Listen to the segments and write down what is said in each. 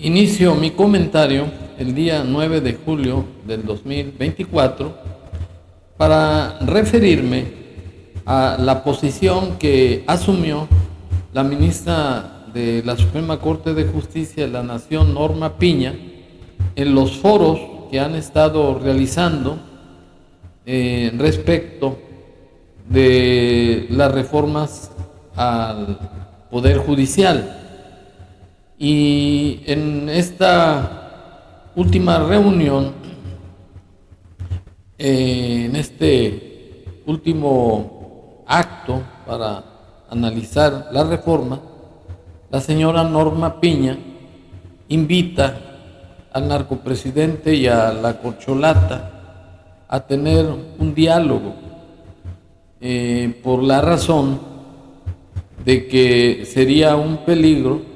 Inicio mi comentario el día 9 de julio del 2024 para referirme a la posición que asumió la ministra de la Suprema Corte de Justicia de la Nación, Norma Piña, en los foros que han estado realizando respecto de las reformas al Poder Judicial. Y en esta última reunión, en este último acto para analizar la reforma, la señora Norma Piña invita al narcopresidente y a la corcholata a tener un diálogo por la razón de que sería un peligro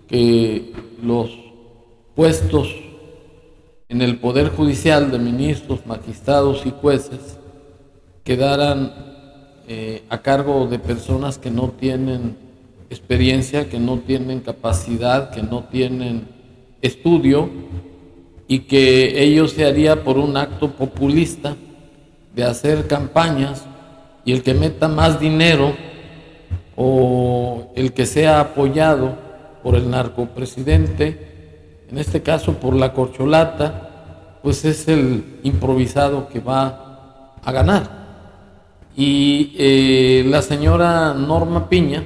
que los puestos en el Poder Judicial de ministros, magistrados y jueces quedaran a cargo de personas que no tienen experiencia, que no tienen capacidad, que no tienen estudio, y que ello se haría por un acto populista de hacer campañas, y el que meta más dinero o el que sea apoyado por el narcopresidente, en este caso por la corcholata, pues es el improvisado que va a ganar. Y la señora Norma Piña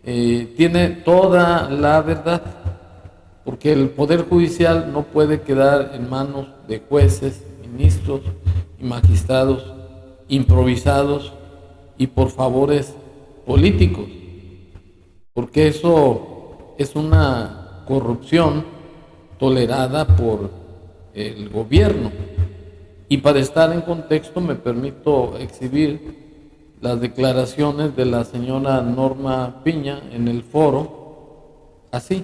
tiene toda la verdad, porque el Poder Judicial no puede quedar en manos de jueces, ministros y magistrados improvisados y por favores políticos, porque eso es una corrupción tolerada por el gobierno. Y para estar en contexto me permito exhibir las declaraciones de la señora Norma Piña en el foro, así.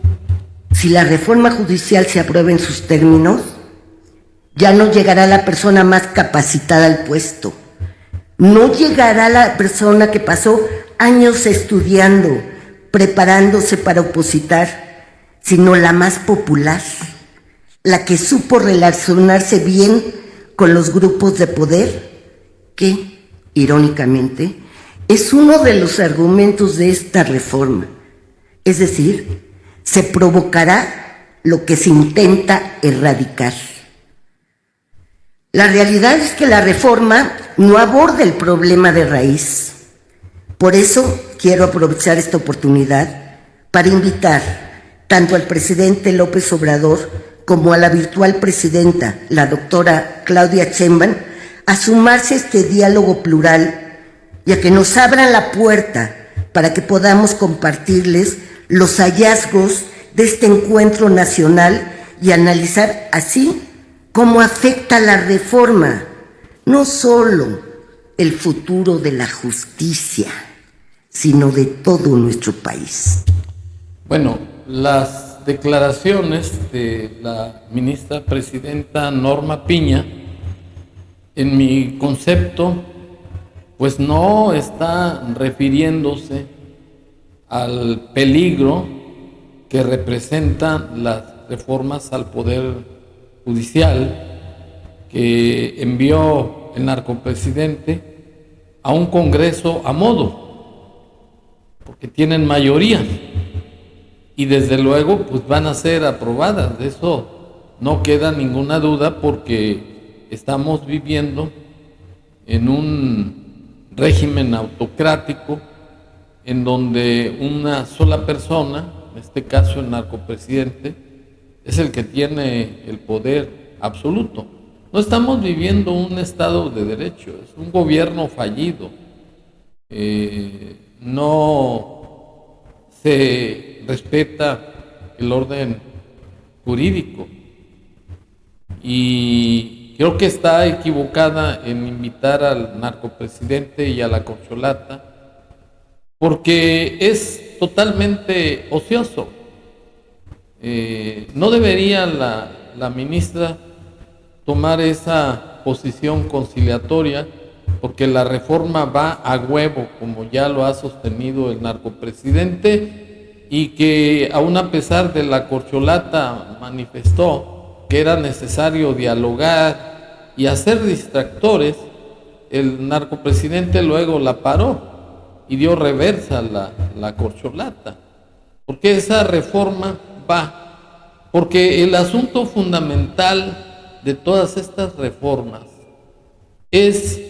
Si la reforma judicial se aprueba en sus términos, ya no llegará la persona más capacitada al puesto. No llegará la persona que pasó años estudiando, preparándose para opositar, sino la más popular, la que supo relacionarse bien con los grupos de poder, que, irónicamente, es uno de los argumentos de esta reforma. Es decir, se provocará lo que se intenta erradicar. La realidad es que la reforma no aborda el problema de raíz. Por eso quiero aprovechar esta oportunidad para invitar tanto al presidente López Obrador como a la virtual presidenta, la doctora Claudia Sheinbaum, a sumarse a este diálogo plural y a que nos abran la puerta para que podamos compartirles los hallazgos de este encuentro nacional y analizar así cómo afecta la reforma, no solo el futuro de la justicia, sino de todo nuestro país. Bueno, las declaraciones de la ministra presidenta Norma Piña, en mi concepto, pues no está refiriéndose al peligro que representan las reformas al Poder Judicial que envió el narcopresidente a un Congreso a modo, porque tienen mayoría y desde luego pues van a ser aprobadas, de eso no queda ninguna duda, porque estamos viviendo en un régimen autocrático en donde una sola persona, en este caso el narcopresidente, es el que tiene el poder absoluto. No estamos viviendo un Estado de Derecho, es un gobierno fallido. No se respeta el orden jurídico y creo que está equivocada en invitar al narcopresidente y a la corcholata, porque es totalmente ocioso. No debería la ministra tomar esa posición conciliatoria, porque la reforma va a huevo, como ya lo ha sostenido el narcopresidente, y que aún a pesar de la corcholata manifestó que era necesario dialogar y hacer distractores, el narcopresidente luego la paró y dio reversa a la corcholata. Porque esa reforma va, porque el asunto fundamental de todas estas reformas es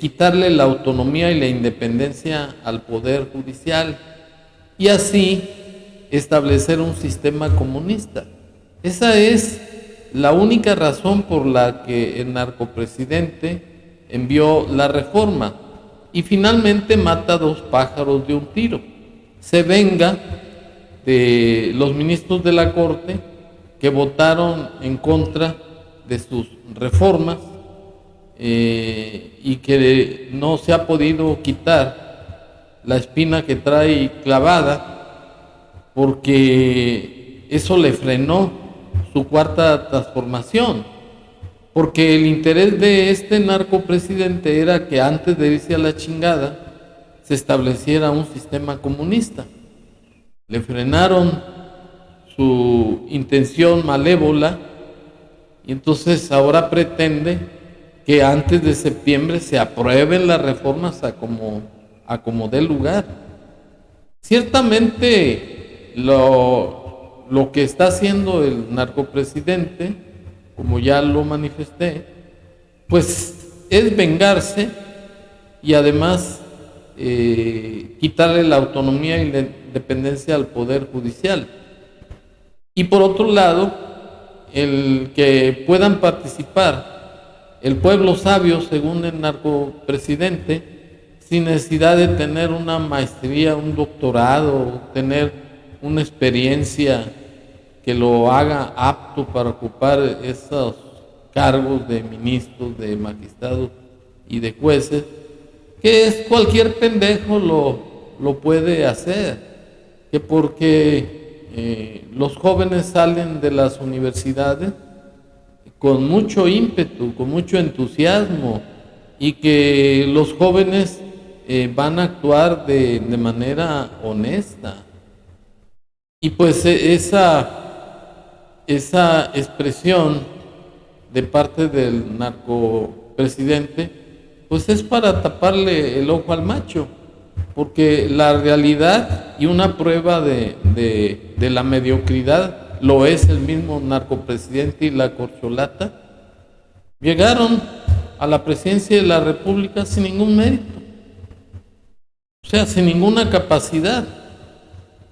quitarle la autonomía y la independencia al Poder Judicial y así establecer un sistema comunista. Esa es la única razón por la que el narcopresidente envió la reforma y finalmente mata 2 pájaros de un tiro. Se venga de los ministros de la Corte que votaron en contra de sus reformas y que no se ha podido quitar la espina que trae clavada porque eso le frenó su 4ª transformación, porque el interés de este narcopresidente era que antes de irse a la chingada se estableciera un sistema comunista. Le frenaron su intención malévola y entonces ahora pretende que antes de septiembre se aprueben las reformas a como dé lugar. Ciertamente lo que está haciendo el narcopresidente, como ya lo manifesté, pues es vengarse y además quitarle la autonomía y la independencia al Poder Judicial. Y por otro lado, el que puedan participar el pueblo sabio, según el narcopresidente, sin necesidad de tener una maestría, un doctorado, tener una experiencia que lo haga apto para ocupar esos cargos de ministros, de magistrados y de jueces, que es cualquier pendejo lo puede hacer, que porque los jóvenes salen de las universidades con mucho ímpetu, con mucho entusiasmo, y que los jóvenes van a actuar de manera honesta. Y pues esa expresión de parte del narcopresidente, pues es para taparle el ojo al macho, porque la realidad y una prueba de la mediocridad lo es el mismo narcopresidente y la corcholata. Llegaron a la presidencia de la República sin ningún mérito, o sea, sin ninguna capacidad.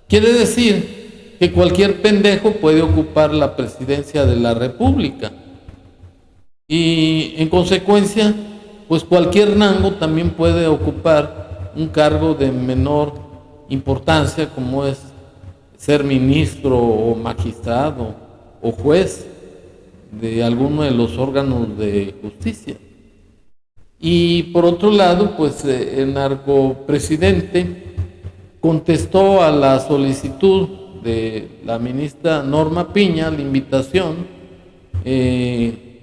Quiere decir que cualquier pendejo puede ocupar la presidencia de la República y en consecuencia, pues cualquier rango también puede ocupar un cargo de menor importancia, como es ser ministro o magistrado o juez de alguno de los órganos de justicia. Y por otro lado, pues el narcopresidente contestó a la solicitud de la ministra Norma Piña, la invitación,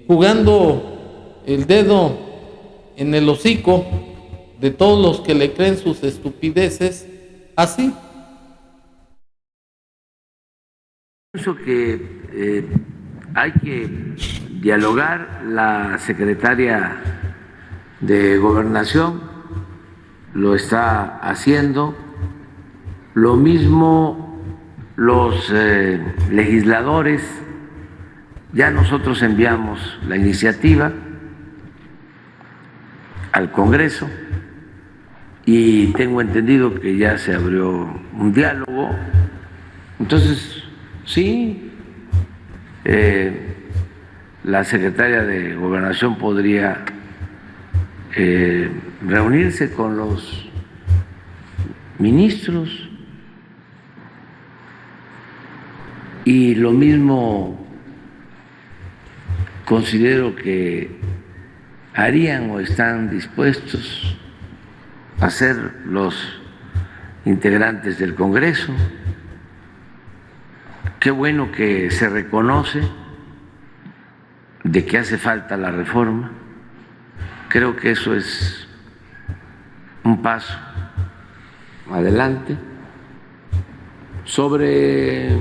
jugando el dedo en el hocico de todos los que le creen sus estupideces, así. Pienso que hay que dialogar. La secretaria de Gobernación lo está haciendo, lo mismo los legisladores. Ya nosotros enviamos la iniciativa al Congreso y tengo entendido que ya se abrió un diálogo. Entonces, sí, la secretaria de Gobernación podría reunirse con los ministros y lo mismo considero que harían o están dispuestos a hacer los integrantes del Congreso. Qué bueno que se reconoce de que hace falta la reforma. Creo que eso es un paso adelante. Sobre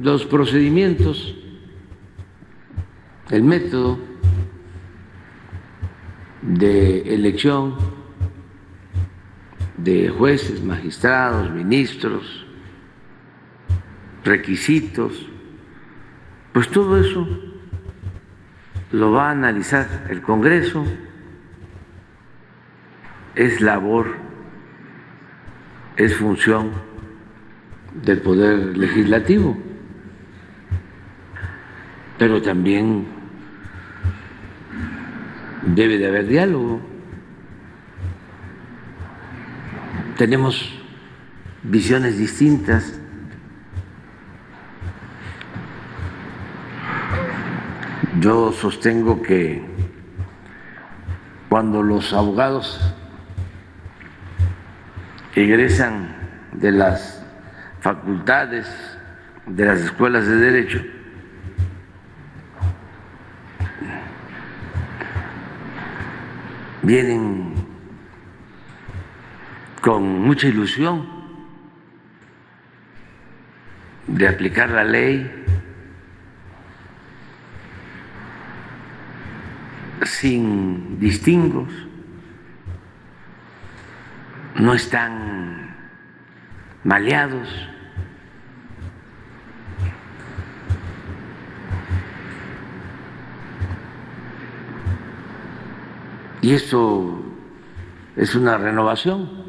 los procedimientos, el método de elección de jueces, magistrados, ministros, requisitos, pues todo eso lo va a analizar el Congreso. Es labor, es función del Poder Legislativo, pero también debe de haber diálogo. Tenemos visiones distintas. Yo sostengo que cuando los abogados egresan de las facultades, de las escuelas de derecho, vienen con mucha ilusión de aplicar la ley, sin distingos, no están maleados. Y eso es una renovación.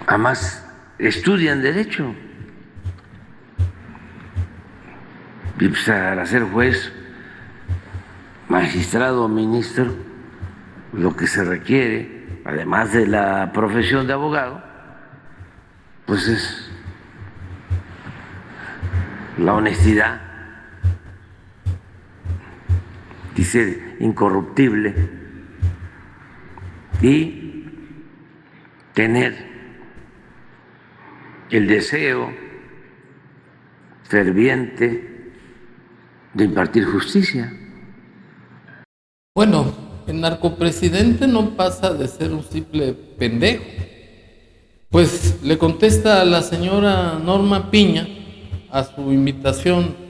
Además, estudian derecho. Y pues para ser juez, magistrado o ministro, lo que se requiere, además de la profesión de abogado, pues es la honestidad y ser incorruptible y tener el deseo ferviente de impartir justicia. Bueno, el narcopresidente no pasa de ser un simple pendejo. Pues le contesta a la señora Norma Piña a su invitación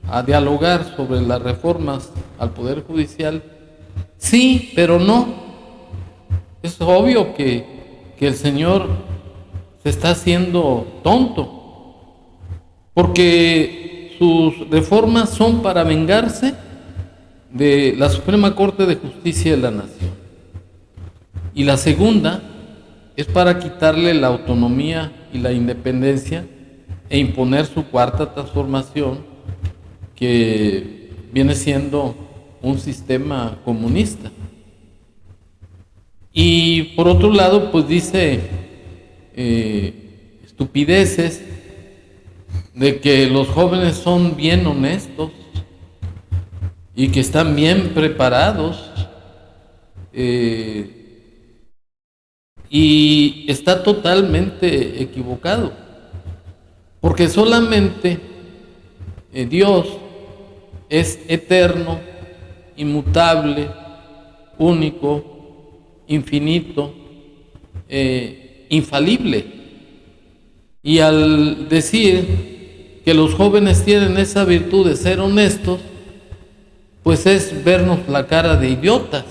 a dialogar sobre las reformas al Poder Judicial: sí, pero no. Es obvio que el señor se está haciendo tonto, porque sus reformas son para vengarse de la Suprema Corte de Justicia de la Nación. Y la segunda es para quitarle la autonomía y la independencia e imponer su cuarta transformación, que viene siendo un sistema comunista. Y por otro lado, pues dice estupideces de que los jóvenes son bien honestos y que están bien preparados, y está totalmente equivocado, porque solamente Dios es eterno, inmutable, único, infinito, infalible. Y al decir que los jóvenes tienen esa virtud de ser honestos, pues es vernos la cara de idiotas,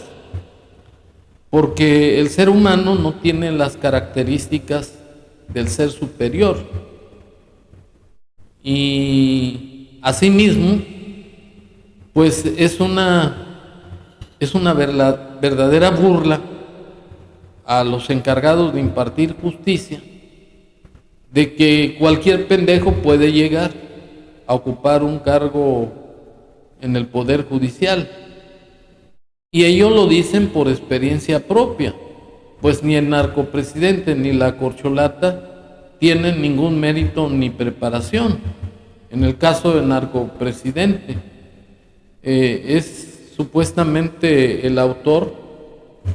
porque el ser humano no tiene las características del ser superior. Y asimismo, pues es una verdadera burla a los encargados de impartir justicia, de que cualquier pendejo puede llegar a ocupar un cargo en el Poder Judicial. Y ellos lo dicen por experiencia propia, pues ni el narcopresidente ni la corcholata tienen ningún mérito ni preparación. En el caso del narcopresidente, es supuestamente el autor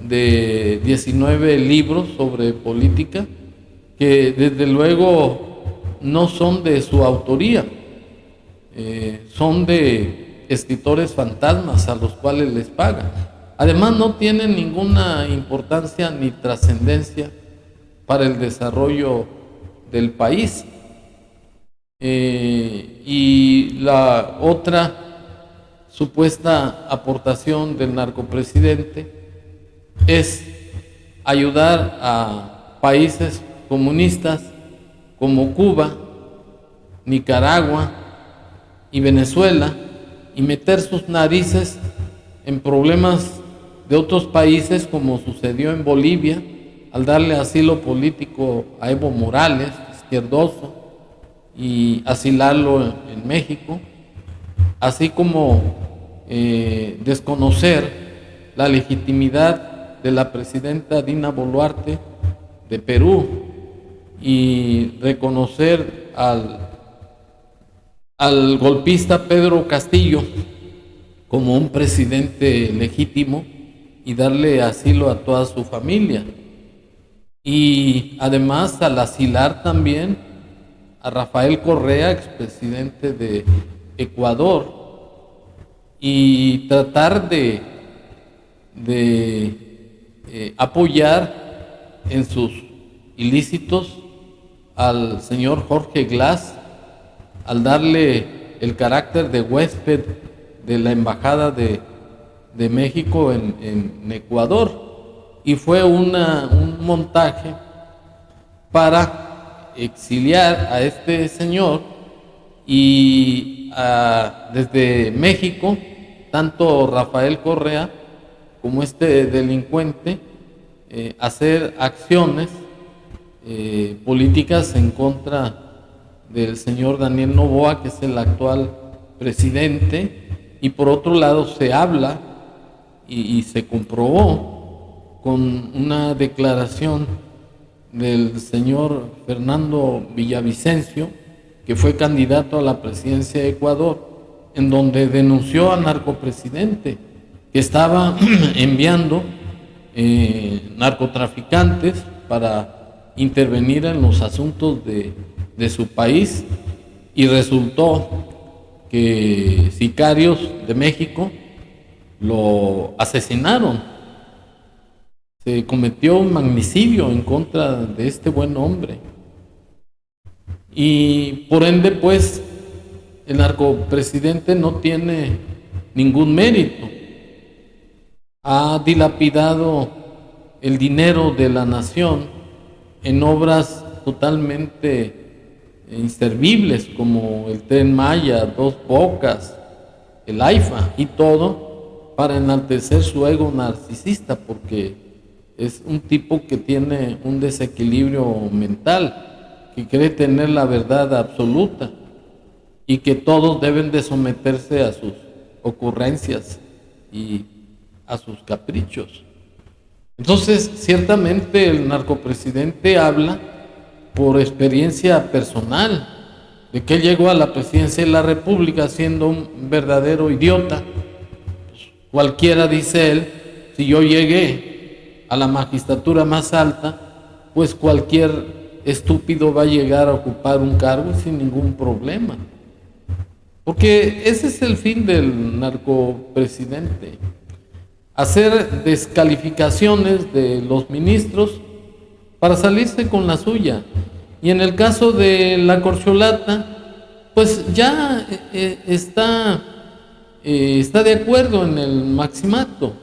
de 19 libros sobre política, que desde luego no son de su autoría, son de escritores fantasmas a los cuales les pagan. Además, no tienen ninguna importancia ni trascendencia para el desarrollo del país. Y la otra supuesta aportación del narcopresidente es ayudar a países comunistas como Cuba, Nicaragua y Venezuela y meter sus narices en problemas de otros países, como sucedió en Bolivia al darle asilo político a Evo Morales, izquierdoso, y asilarlo en México, así como desconocer la legitimidad de la presidenta Dina Boluarte de Perú y reconocer al golpista Pedro Castillo como un presidente legítimo y darle asilo a toda su familia. Y además al asilar también a Rafael Correa, expresidente de Ecuador, y tratar de apoyar en sus ilícitos al señor Jorge Glass, al darle el carácter de huésped de la Embajada de México en Ecuador, y fue un montaje para exiliar a este señor y desde México, tanto Rafael Correa como este delincuente, hacer acciones políticas en contra del señor Daniel Noboa, que es el actual presidente, y por otro lado se habla y se comprobó con una declaración del señor Fernando Villavicencio, que fue candidato a la presidencia de Ecuador, en donde denunció al narcopresidente que estaba enviando narcotraficantes para intervenir en los asuntos de su país, y resultó que sicarios de México lo asesinaron. Se cometió un magnicidio en contra de este buen hombre. Y por ende, pues, el narcopresidente no tiene ningún mérito. Ha dilapidado el dinero de la nación en obras totalmente inservibles, como el Tren Maya, Dos Bocas, el AIFA y todo, para enaltecer su ego narcisista, porque es un tipo que tiene un desequilibrio mental, que cree tener la verdad absoluta y que todos deben de someterse a sus ocurrencias y a sus caprichos. Entonces, ciertamente el narcopresidente habla por experiencia personal, de que él llegó a la presidencia de la República siendo un verdadero idiota. Pues, cualquiera, dice él, si yo llegué a la magistratura más alta, pues cualquier estúpido va a llegar a ocupar un cargo sin ningún problema. Porque ese es el fin del narcopresidente: hacer descalificaciones de los ministros para salirse con la suya. Y en el caso de la corcholata, pues ya está de acuerdo en el maximato.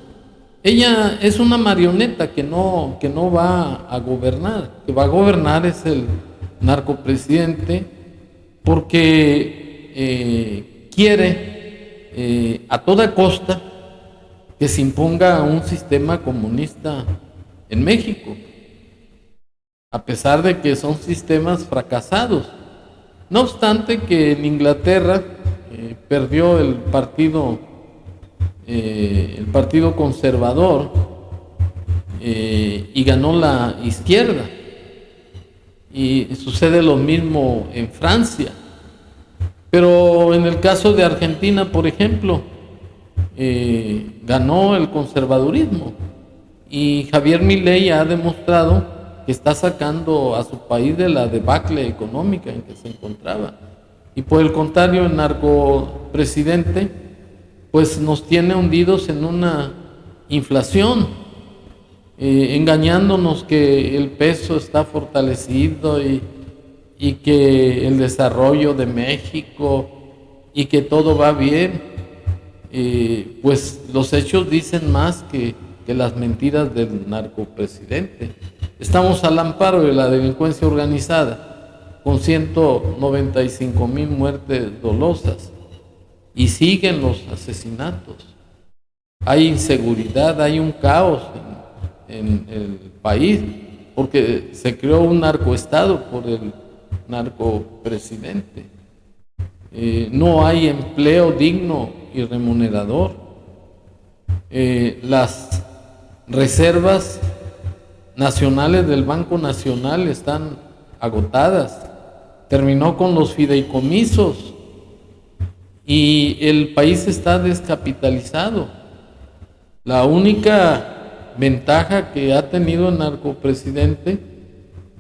Ella es una marioneta que no va a gobernar. Que va a gobernar es el narcopresidente, porque quiere a toda costa que se imponga un sistema comunista en México, a pesar de que son sistemas fracasados. No obstante que en Inglaterra perdió el partido conservador y ganó la izquierda, y sucede lo mismo en Francia. Pero en el caso de Argentina, por ejemplo, ganó el conservadurismo, y Javier Milei ha demostrado que está sacando a su país de la debacle económica en que se encontraba. Y por el contrario, el narcopresidente pues nos tiene hundidos en una inflación, engañándonos que el peso está fortalecido y que el desarrollo de México y que todo va bien. Pues los hechos dicen más que las mentiras del narcopresidente. Estamos al amparo de la delincuencia organizada, con 195,000 muertes dolosas, y siguen los asesinatos. Hay inseguridad, hay un caos en el país, porque se creó un narcoestado por el narcopresidente. No hay empleo digno y remunerador. Las reservas nacionales del Banco Nacional están agotadas. Terminó con los fideicomisos y el país está descapitalizado. La única ventaja que ha tenido el narcopresidente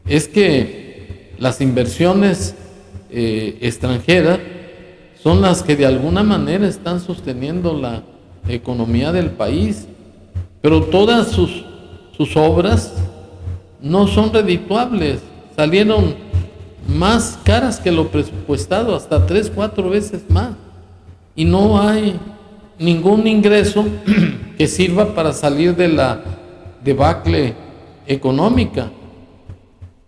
es que las inversiones extranjeras son las que de alguna manera están sosteniendo la economía del país, pero todas sus obras no son redituables, salieron más caras que lo presupuestado, hasta 3-4 veces más, y no hay ningún ingreso que sirva para salir de la debacle económica.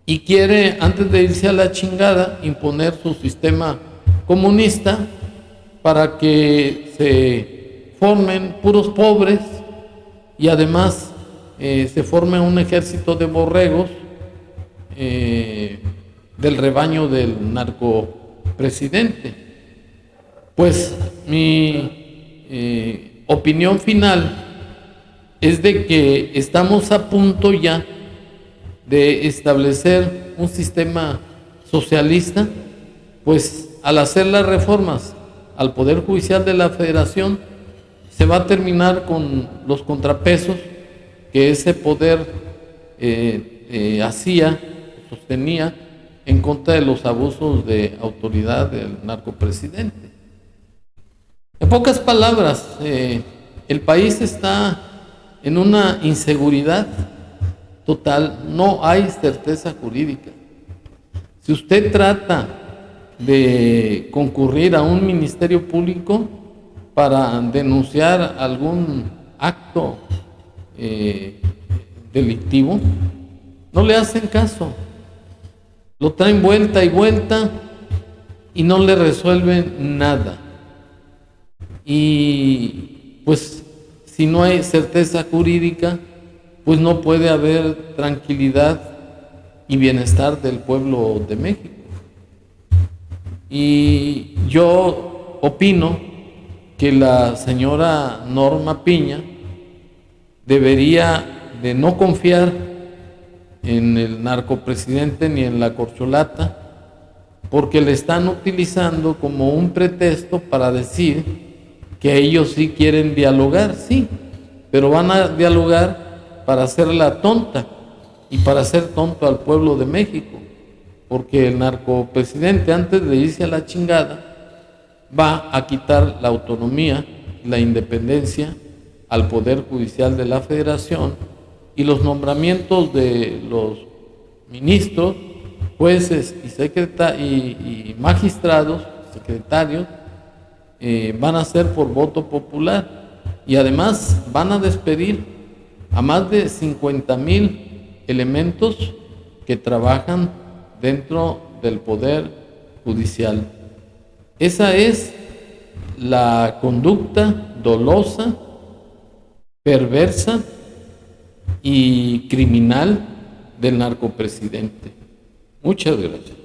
Y quiere, antes de irse a la chingada, imponer su sistema comunista para que se formen puros pobres y además se forme un ejército de borregos del rebaño del narcopresidente. Pues mi opinión final es de que estamos a punto ya de establecer un sistema socialista, pues al hacer las reformas al Poder Judicial de la Federación, se va a terminar con los contrapesos que ese poder sostenía en contra de los abusos de autoridad del narcopresidente. En pocas palabras, el país está en una inseguridad total, no hay certeza jurídica. Si usted trata de concurrir a un ministerio público para denunciar algún acto delictivo, no le hacen caso. Lo traen vuelta y vuelta y no le resuelven nada. Y pues si no hay certeza jurídica, pues no puede haber tranquilidad y bienestar del pueblo de México. Y yo opino que la señora Norma Piña debería de no confiar en el narcopresidente ni en la corcholata, porque le están utilizando como un pretexto para decir que ellos sí quieren dialogar, sí, pero van a dialogar para hacerla tonta y para hacer tonto al pueblo de México, porque el narcopresidente, antes de irse a la chingada, va a quitar la autonomía, la independencia al Poder Judicial de la Federación, y los nombramientos de los ministros, jueces y magistrados, secretarios, van a ser por voto popular, y además van a despedir a más de 50,000 elementos que trabajan dentro del Poder Judicial. Esa es la conducta dolosa, perversa y criminal del narcopresidente. Muchas gracias.